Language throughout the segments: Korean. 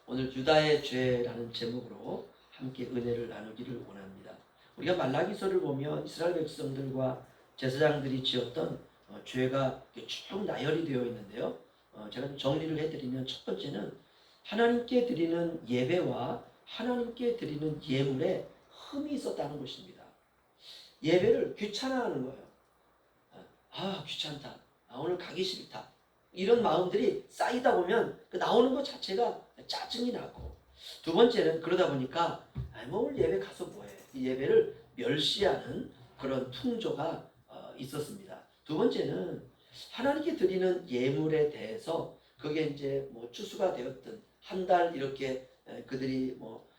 오늘 유다의 죄라는 제목으로 함께 은혜를 나누기를 원합니다. 우리가 말라기서를 보면 이스라엘 백성들과 제사장들이 지었던 죄가 쭉 나열이 되어 있는데요. 제가 좀 정리를 해드리면 첫 번째는 하나님께 드리는 예배와 하나님께 드리는 예물에 흠이 있었다는 것입니다. 예배를 귀찮아하는 거예요. 귀찮다. 오늘 가기 싫다. 이런 마음들이 쌓이다 보면 그 나오는 것 자체가 짜증이 나고, 두 번째는 그러다 보니까 오늘 예배 가서 뭐해, 이 예배를 멸시하는 그런 풍조가 있었습니다. 두 번째는 하나님께 드리는 예물에 대해서 그게 이제 뭐 추수가 되었든 한 달 이렇게 그들이 뭐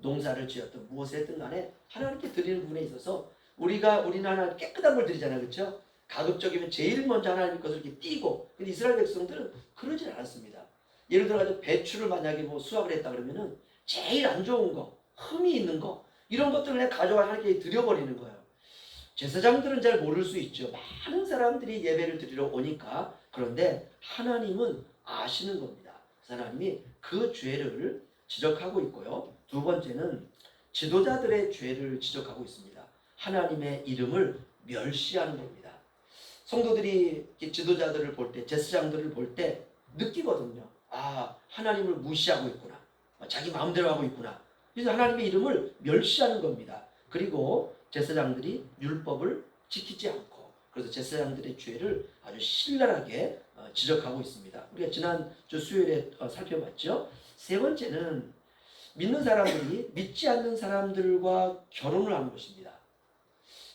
농사를 지었든 무엇을 든 간에 하나님께 드리는 부분에 있어서 우리는 하나님 깨끗한 걸 드리잖아요, 그렇죠? 가급적이면 제일 먼저 하나님 것을 이렇게 띄고, 근데 이스라엘 백성들은 그러질 않았습니다. 예를 들어 배추를 만약에 뭐 수확을 했다 그러면은 제일 안 좋은 거, 흠이 있는 거, 이런 것들을 그냥 가져와 하나님께 드려버리는 거예요. 제사장들은 잘 모를 수 있죠. 많은 사람들이 예배를 드리러 오니까. 그런데 하나님은 아시는 겁니다. 하나님이 그 죄를 지적하고 있고요. 두 번째는 지도자들의 죄를 지적하고 있습니다. 하나님의 이름을 멸시하는 겁니다. 성도들이 지도자들을 볼 때, 제사장들을 볼 때 느끼거든요. 하나님을 무시하고 있구나. 자기 마음대로 하고 있구나. 그래서 하나님의 이름을 멸시하는 겁니다. 그리고 제사장들이 율법을 지키지 않고, 그래서 제사장들의 죄를 아주 신랄하게 지적하고 있습니다. 우리가 지난 주 수요일에 살펴봤죠. 세 번째는 믿는 사람들이 믿지 않는 사람들과 결혼을 하는 것입니다.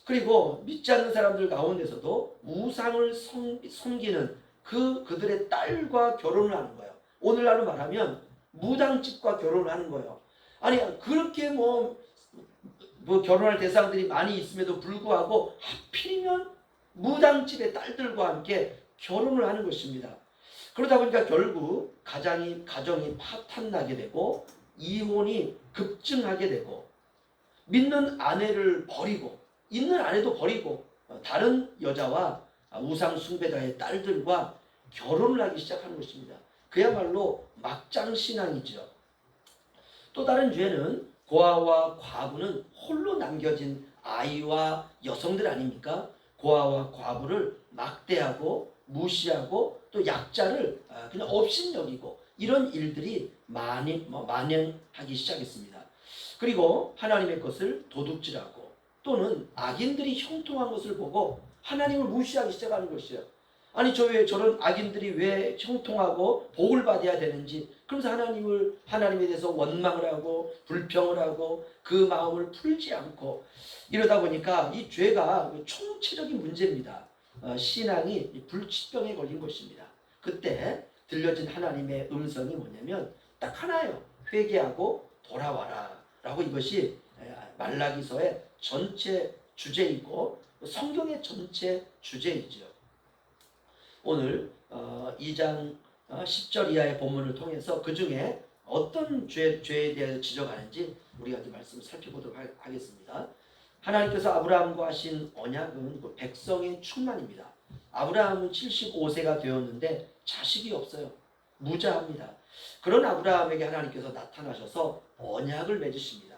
그리고 믿지 않는 사람들 가운데서도 우상을 섬기는 그들의 딸과 결혼을 하는 거예요. 오늘날로 말하면 무당집과 결혼을 하는 거예요. 아니 그렇게 뭐 결혼할 대상들이 많이 있음에도 불구하고 하필이면 무당집의 딸들과 함께 결혼을 하는 것입니다. 그러다 보니까 결국 가정이 파탄나게 되고, 이혼이 급증하게 되고, 믿는 아내를 버리고 있는 아내도 버리고 다른 여자와 우상 숭배자의 딸들과 결혼을 하기 시작하는 것입니다. 그야말로 막장 신앙이죠. 또 다른 죄는 고아와 과부는 홀로 남겨진 아이와 여성들 아닙니까? 고아와 과부를 막대하고 무시하고 또 약자를 그냥 업신여기고, 이런 일들이 만연하기 시작했습니다. 그리고 하나님의 것을 도둑질하고, 또는 악인들이 형통한 것을 보고 하나님을 무시하기 시작하는 것이에요. 아니 저런 악인들이 왜 형통하고 복을 받아야 되는지, 그러면서 하나님에 대해서 원망을 하고 불평을 하고 그 마음을 풀지 않고, 이러다 보니까 이 죄가 총체적인 문제입니다. 신앙이 불치병에 걸린 것입니다. 그때 들려진 하나님의 음성이 뭐냐면 딱 하나예요. 회개하고 돌아와라 라고. 이것이 말라기서의 전체 주제이고 성경의 전체 주제이죠. 오늘 2장 10절 이하의 본문을 통해서 그 중에 어떤 죄에 대해서 지적하는지 우리가 그 말씀을 살펴보도록 하겠습니다. 하나님께서 아브라함과 하신 언약은 그 백성의 충만입니다. 아브라함은 75세가 되었는데 자식이 없어요. 무자합니다. 그런 아브라함에게 하나님께서 나타나셔서 언약을 맺으십니다.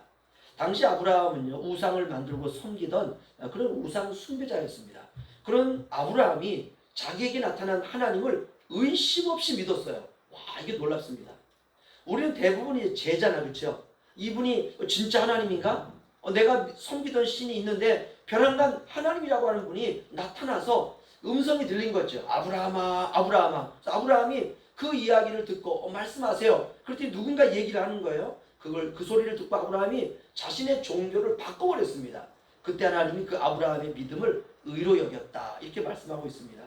당시 아브라함은요, 우상을 만들고 섬기던 그런 우상 숭배자였습니다. 그런 아브라함이 자기에게 나타난 하나님을 의심 없이 믿었어요. 이게 놀랍습니다. 우리는 대부분이 제자나, 그렇죠? 이분이 진짜 하나님인가? 내가 섬기던 신이 있는데 벼랑간 하나님이라고 하는 분이 나타나서 음성이 들린 거죠. 아브라함아, 아브라함아. 아브라함이 그 이야기를 듣고 말씀하세요. 그랬더니 누군가 얘기를 하는 거예요. 그 소리를 듣고 아브라함이 자신의 종교를 바꿔버렸습니다. 그때 하나님이 그 아브라함의 믿음을 의로 여겼다, 이렇게 말씀하고 있습니다.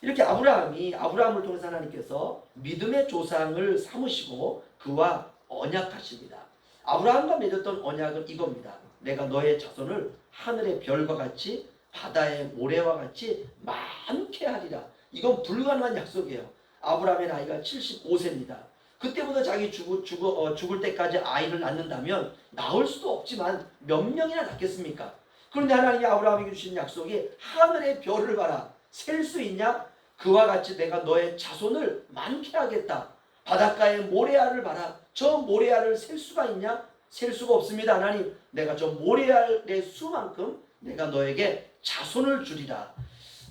이렇게 아브라함을 통해서 하나님께서 믿음의 조상을 삼으시고 그와 언약하십니다. 아브라함과 맺었던 언약은 이겁니다. 내가 너의 자손을 하늘의 별과 같이 바다의 모래와 같이 많게 하리라. 이건 불가능한 약속이에요. 아브라함의 나이가 75세입니다. 그때부터 자기 죽을 때까지 아이를 낳는다면 낳을 수도 없지만 몇 명이나 낳겠습니까? 그런데 하나님이 아브라함에게 주신 약속이 하늘의 별을 봐라. 셀 수 있냐? 그와 같이 내가 너의 자손을 많게 하겠다. 바닷가에 모래알을 봐라. 저 모래알을 셀 수가 있냐? 셀 수가 없습니다. 하나님, 내가 저 모래알의 수만큼 내가 너에게 자손을 주리라.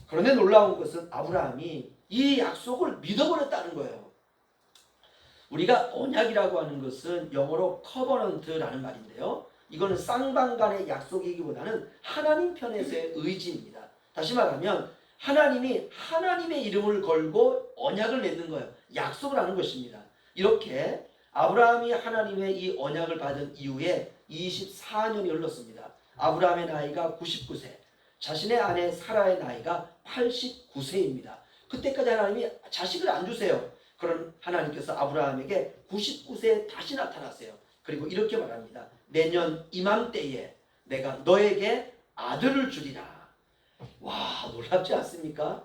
그런데 놀라운 것은 아브라함이 이 약속을 믿어버렸다는 거예요. 우리가 언약이라고 하는 것은 영어로 커버넌트라는 말인데요. 이거는 쌍방 간의 약속이기보다는 하나님 편에서의 의지입니다. 다시 말하면 하나님이 하나님의 이름을 걸고 언약을 맺는 거예요. 약속을 하는 것입니다. 이렇게 아브라함이 하나님의 이 언약을 받은 이후에 24년이 흘렀습니다. 아브라함의 나이가 99세, 자신의 아내 사라의 나이가 89세입니다. 그때까지 하나님이 자식을 안 주세요. 그런 하나님께서 아브라함에게 99세에 다시 나타나세요. 그리고 이렇게 말합니다. 내년 이맘때에 내가 너에게 아들을 주리라. 와, 놀랍지 않습니까?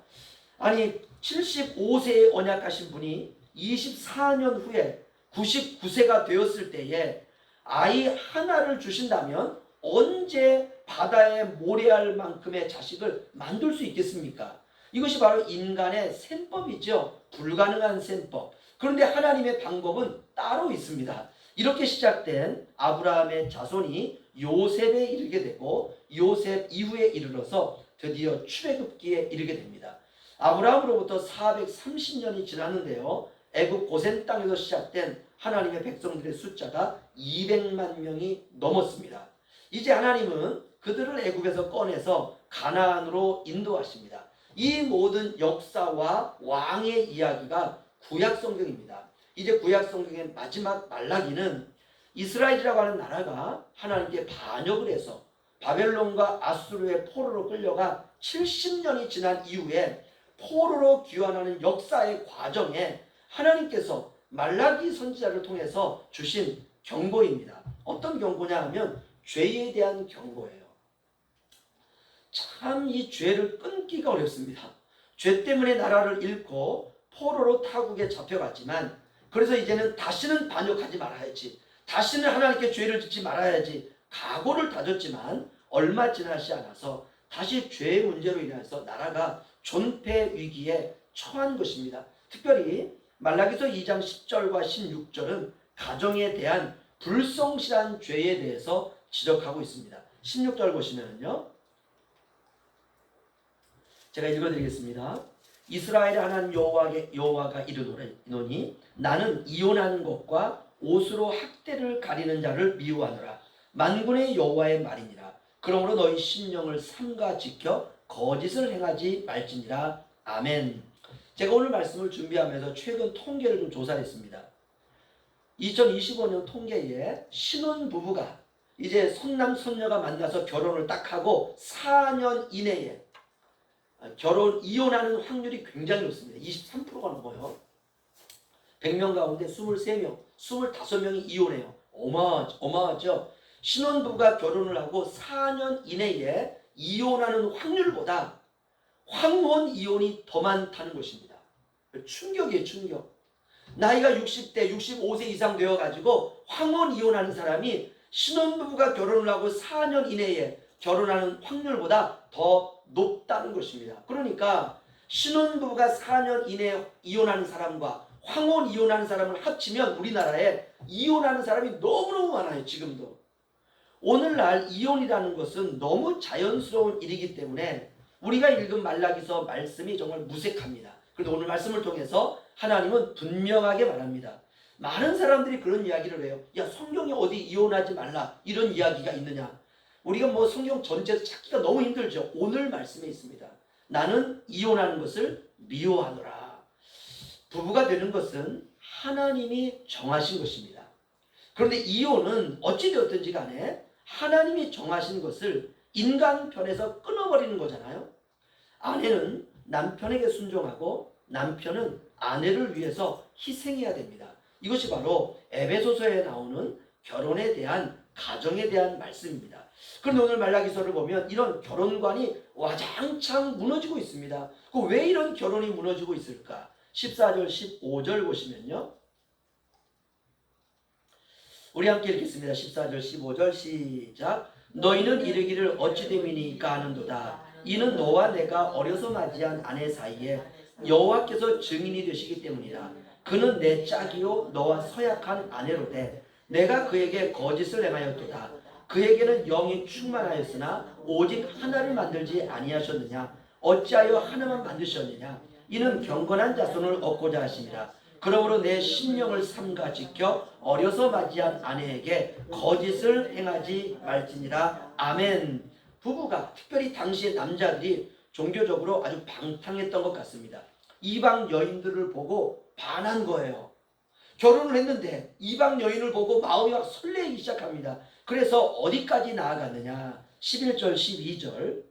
아니 75세에 언약하신 분이 24년 후에 99세가 되었을 때에 아이 하나를 주신다면 언제 바다의 모래알만큼의 자식을 만들 수 있겠습니까? 이것이 바로 인간의 셈법이죠. 불가능한 셈법. 그런데 하나님의 방법은 따로 있습니다. 이렇게 시작된 아브라함의 자손이 요셉에 이르게 되고 요셉 이후에 이르러서 드디어 출애굽기에 이르게 됩니다. 아브라함으로부터 430년이 지났는데요. 애굽 고센 땅에서 시작된 하나님의 백성들의 숫자가 200만 명이 넘었습니다. 이제 하나님은 그들을 애굽에서 꺼내서 가나안으로 인도하십니다. 이 모든 역사와 왕의 이야기가 구약 성경입니다. 이제 구약 성경의 마지막 말라기는 이스라엘이라고 하는 나라가 하나님께 반역을 해서 바벨론과 아수르의 포로로 끌려가 70년이 지난 이후에 포로로 귀환하는 역사의 과정에 하나님께서 말라기 선지자를 통해서 주신 경고입니다. 어떤 경고냐 하면 죄에 대한 경고예요. 참 이 죄를 끊기가 어렵습니다. 죄 때문에 나라를 잃고 포로로 타국에 잡혀갔지만 그래서 이제는 다시는 반역하지 말아야지, 다시는 하나님께 죄를 짓지 말아야지 각오를 다졌지만 얼마 지나지 않아서 다시 죄의 문제로 인해서 나라가 존폐 위기에 처한 것입니다. 특별히 말라기서 2장 10절과 16절은 가정에 대한 불성실한 죄에 대해서 지적하고 있습니다. 16절 보시면요, 제가 읽어드리겠습니다. 이스라엘의 하나님 여호와가 이르노니 나는 이혼하는 것과 옷으로 학대를 가리는 자를 미워하노라. 만군의 여호와의 말이니라. 그러므로 너희 심령을 삼가 지켜 거짓을 행하지 말지니라. 아멘. 제가 오늘 말씀을 준비하면서 최근 통계를 좀 조사했습니다. 2025년 통계에 신혼부부가 이제 손남 손녀가 만나서 결혼을 딱 하고 4년 이내에 이혼하는 확률이 굉장히 높습니다. 23%가 넘어요. 100명 가운데 23명, 25명이 이혼해요. 어마어마하죠. 신혼부부가 결혼을 하고 4년 이내에 이혼하는 확률보다 황혼 이혼이 더 많다는 것입니다. 충격이에요, 충격. 나이가 60대, 65세 이상 되어가지고 황혼 이혼하는 사람이 신혼부부가 결혼을 하고 4년 이내에 결혼하는 확률보다 더 높다는 것입니다. 그러니까 신혼부부가 4년 이내에 이혼하는 사람과 황혼 이혼하는 사람을 합치면 우리나라에 이혼하는 사람이 너무너무 많아요. 지금도. 오늘날 이혼이라는 것은 너무 자연스러운 일이기 때문에 우리가 읽은 말라기서 말씀이 정말 무색합니다. 그런데 오늘 말씀을 통해서 하나님은 분명하게 말합니다. 많은 사람들이 그런 이야기를 해요. 야, 성경에 어디 이혼하지 말라 이런 이야기가 있느냐. 우리가 뭐 성경 전체에서 찾기가 너무 힘들죠. 오늘 말씀에 있습니다. 나는 이혼하는 것을 미워하노라. 부부가 되는 것은 하나님이 정하신 것입니다. 그런데 이혼은 어찌되었든지 간에 하나님이 정하신 것을 인간 편에서 끊어버리는 거잖아요. 아내는 남편에게 순종하고 남편은 아내를 위해서 희생해야 됩니다. 이것이 바로 에베소서에 나오는 결혼에 대한, 가정에 대한 말씀입니다. 그런데 오늘 말라기서를 보면 이런 결혼관이 와장창 무너지고 있습니다. 왜 이런 결혼이 무너지고 있을까? 14절 15절 보시면요, 우리 함께 읽겠습니다. 14절 15절 시작. 너희는 이르기를 어찌 됨이니까 하는도다. 이는 너와 내가 어려서 맞이한 아내 사이에 여호와께서 증인이 되시기 때문이라. 그는 내 짝이요 너와 서약한 아내로되 내가 그에게 거짓을 행하였도다. 그에게는 영이 충만하였으나 오직 하나를 만들지 아니하셨느냐? 어찌하여 하나만 만드셨느냐? 이는 경건한 자손을 얻고자 하심이라. 그러므로 내 심령을 삼가 지켜 어려서 맞이한 아내에게 거짓을 행하지 말지니라. 아멘. 부부가 특별히 당시의 남자들이 종교적으로 아주 방탕했던 것 같습니다. 이방 여인들을 보고 반한 거예요. 결혼을 했는데 이방 여인을 보고 마음이 막 설레기 시작합니다. 그래서 어디까지 나아갔느냐? 11절 12절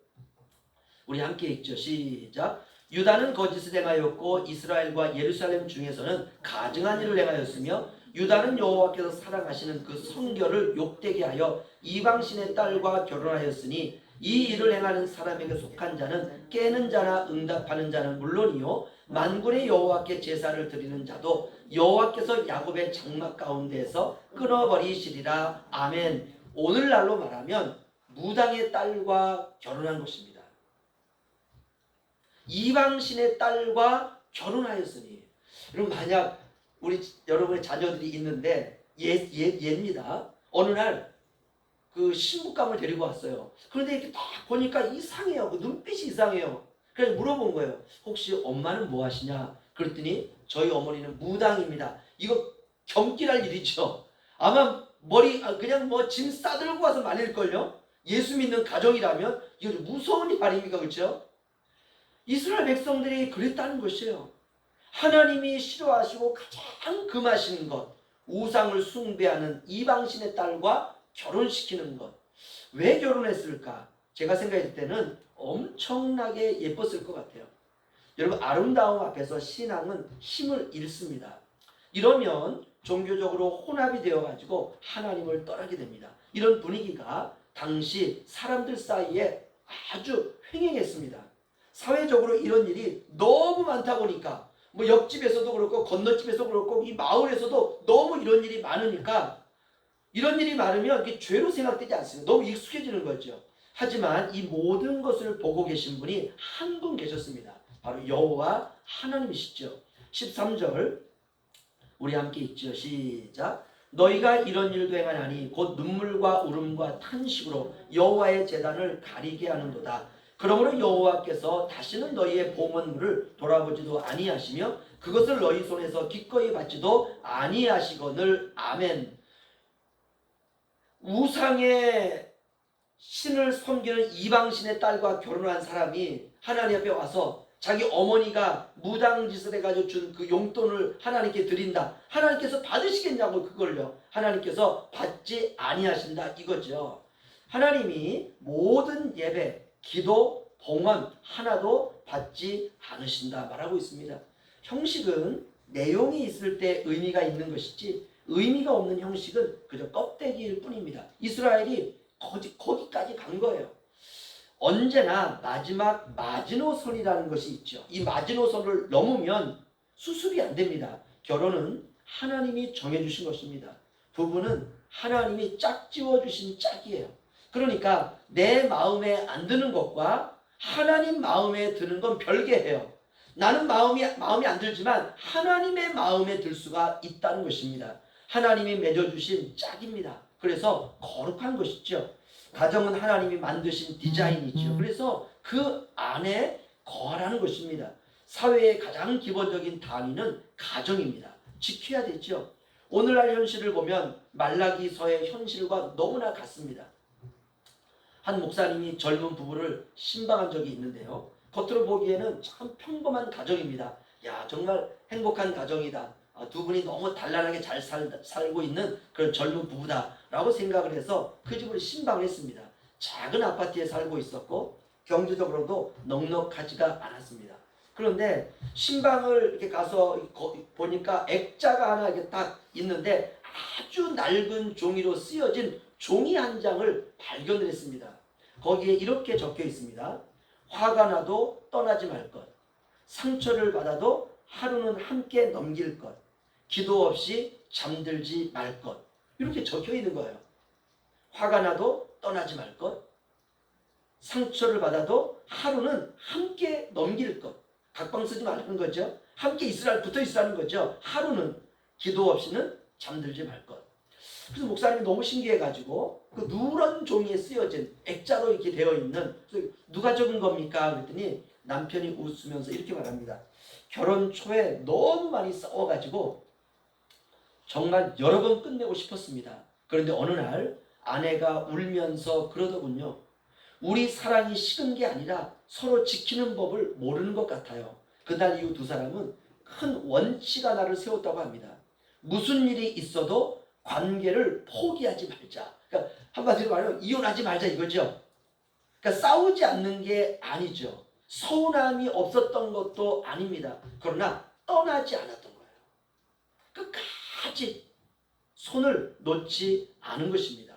우리 함께 읽죠. 시작. 유다는 거짓을 행하였고 이스라엘과 예루살렘 중에서는 가증한 일을 행하였으며 유다는 여호와께서 사랑하시는 그 성결을 욕되게 하여 이방신의 딸과 결혼하였으니 이 일을 행하는 사람에게 속한 자는 깨는 자나 응답하는 자는 물론이요 만군의 여호와께 제사를 드리는 자도 여호와께서 야곱의 장막 가운데에서 끊어버리시리라. 아멘. 오늘날로 말하면 무당의 딸과 결혼한 것입니다. 이방신의 딸과 결혼하였으니. 그럼 만약 우리 여러분의 자녀들이 있는데 예입니다. 어느 날 그 신부감을 데리고 왔어요. 그런데 이렇게 딱 보니까 이상해요. 그 눈빛이 이상해요. 그래서 물어본 거예요. 혹시 엄마는 뭐 하시냐? 그랬더니 저희 어머니는 무당입니다. 이거 경길할 일이죠. 아마 머리 그냥 뭐 짐 싸들고 와서 말릴걸요. 예수 믿는 가정이라면 이거 무서운 일 아닙니까? 그렇죠? 이스라엘 백성들이 그랬다는 것이에요. 하나님이 싫어하시고 가장 금하시는 것, 우상을 숭배하는 이방신의 딸과 결혼시키는 것. 왜 결혼했을까? 제가 생각할 때는 엄청나게 예뻤을 것 같아요. 여러분, 아름다움 앞에서 신앙은 힘을 잃습니다. 이러면 종교적으로 혼합이 되어가지고 하나님을 떠나게 됩니다. 이런 분위기가 당시 사람들 사이에 아주 횡행했습니다. 사회적으로 이런 일이 너무 많다 보니까 뭐 옆집에서도 그렇고 건너집에서도 그렇고 이 마을에서도 너무 이런 일이 많으니까 이런 일이 많으면 이게 죄로 생각되지 않습니다. 너무 익숙해지는 거죠. 하지만 이 모든 것을 보고 계신 분이 한 분 계셨습니다. 바로 여호와 하나님이시죠. 13절 우리 함께 읽죠. 시작. 너희가 이런 일도 행하나니 곧 눈물과 울음과 탄식으로 여호와의 제단을 가리게 하는도다. 그러므로 여호와께서 다시는 너희의 봉헌물을 돌아보지도 아니하시며 그것을 너희 손에서 기꺼이 받지도 아니하시거늘. 아멘. 우상의 신을 섬기는 이방신의 딸과 결혼한 사람이 하나님 앞에 와서 자기 어머니가 무당짓을 해가지고 준 그 용돈을 하나님께 드린다. 하나님께서 받으시겠냐고. 그걸요. 하나님께서 받지 아니하신다 이거죠. 하나님이 모든 예배, 기도, 봉헌 하나도 받지 않으신다 말하고 있습니다. 형식은 내용이 있을 때 의미가 있는 것이지 의미가 없는 형식은 그저 껍데기일 뿐입니다. 이스라엘이 거기까지 간 거예요. 언제나 마지막 마지노선이라는 것이 있죠. 이 마지노선을 넘으면 수습이 안 됩니다. 결혼은 하나님이 정해주신 것입니다. 부부는 하나님이 짝지어주신 짝이에요. 그러니까 내 마음에 안 드는 것과 하나님 마음에 드는 건 별개예요. 나는 마음이 안 들지만 하나님의 마음에 들 수가 있다는 것입니다. 하나님이 맺어주신 짝입니다. 그래서 거룩한 것이죠. 가정은 하나님이 만드신 디자인이죠. 그래서 그 안에 거하라는 것입니다. 사회의 가장 기본적인 단위는 가정입니다. 지켜야 되죠. 오늘날 현실을 보면 말라기서의 현실과 너무나 같습니다. 한 목사님이 젊은 부부를 신방한 적이 있는데요. 겉으로 보기에는 참 평범한 가정입니다. 야, 정말 행복한 가정이다. 두 분이 너무 단란하게 잘 살고 있는 그런 젊은 부부다라고 생각을 해서 그 집을 신방을 했습니다. 작은 아파트에 살고 있었고 경제적으로도 넉넉하지가 않았습니다. 그런데 신방을 이렇게 가서 보니까 액자가 하나 이렇게 딱 있는데 아주 낡은 종이로 쓰여진 종이 한 장을 발견을 했습니다. 거기에 이렇게 적혀 있습니다. 화가 나도 떠나지 말 것. 상처를 받아도 하루는 함께 넘길 것. 기도 없이 잠들지 말 것. 이렇게 적혀 있는 거예요. 화가 나도 떠나지 말 것. 상처를 받아도 하루는 함께 넘길 것. 각방 쓰지 말라는 거죠. 함께 붙어 있으라는 거죠. 하루는 기도 없이는 잠들지 말 것. 그래서 목사님이 너무 신기해가지고 그 누런 종이에 쓰여진 액자로 이렇게 되어 있는, 그래서 누가 적은 겁니까? 그랬더니 남편이 웃으면서 이렇게 말합니다. 결혼 초에 너무 많이 싸워가지고 정말 여러 번 끝내고 싶었습니다. 그런데 어느 날 아내가 울면서 그러더군요. 우리 사랑이 식은 게 아니라 서로 지키는 법을 모르는 것 같아요. 그날 이후 두 사람은 큰 원칙 하나를 세웠다고 합니다. 무슨 일이 있어도 관계를 포기하지 말자. 그러니까 한마디로 말하면 이혼하지 말자 이거죠. 그러니까 싸우지 않는 게 아니죠. 서운함이 없었던 것도 아닙니다. 그러나 떠나지 않았던 거예요. 끝까지 손을 놓지 않은 것입니다.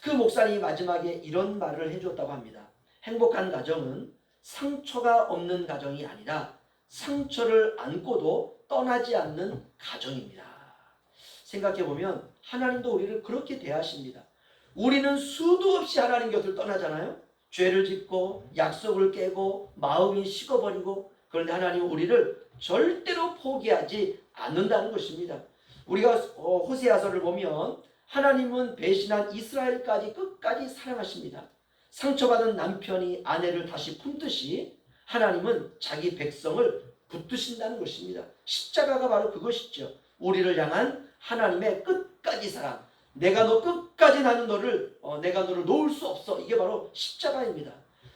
그 목사님이 마지막에 이런 말을 해줬다고 합니다. 행복한 가정은 상처가 없는 가정이 아니라 상처를 안고도 떠나지 않는 가정입니다. 생각해보면 하나님도 우리를 그렇게 대하십니다. 우리는 수도 없이 하나님 곁을 떠나잖아요. 죄를 짓고 약속을 깨고 마음이 식어버리고, 그런데 하나님은 우리를 절대로 포기하지 않는다는 것입니다. 우리가 호세아서를 보면 하나님은 배신한 이스라엘까지 끝까지 사랑하십니다. 상처받은 남편이 아내를 다시 품듯이 하나님은 자기 백성을 붙드신다는 것입니다. 십자가가 바로 그것이죠. 우리를 향한 하나님의 끝까지 사랑. 내가 너를 놓을 수 없어. 이게 바로 십자가입니다.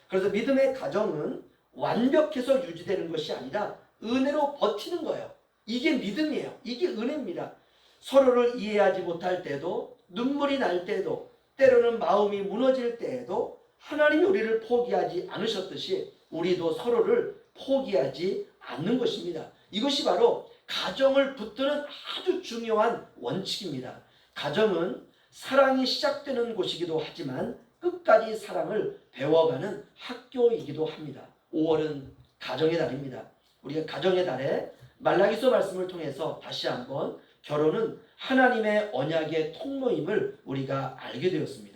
그래서 믿음의 가정은 완벽해서 유지되는 것이 아니라 은혜로 버티는 거예요. 이게 믿음이에요. 이게 은혜입니다. 서로를 이해하지 못할 때도, 눈물이 날 때도, 때로는 마음이 무너질 때에도 하나님이 우리를 포기하지 않으셨듯이 우리도 서로를 포기하지 않는 것입니다. 이것이 바로 가정을 붙드는 아주 중요한 원칙입니다. 가정은 사랑이 시작되는 곳이기도 하지만 끝까지 사랑을 배워가는 학교이기도 합니다. 5월은 가정의 달입니다. 우리가 가정의 달에 말라기서 말씀을 통해서 다시 한번 결혼은 하나님의 언약의 통로임을 우리가 알게 되었습니다.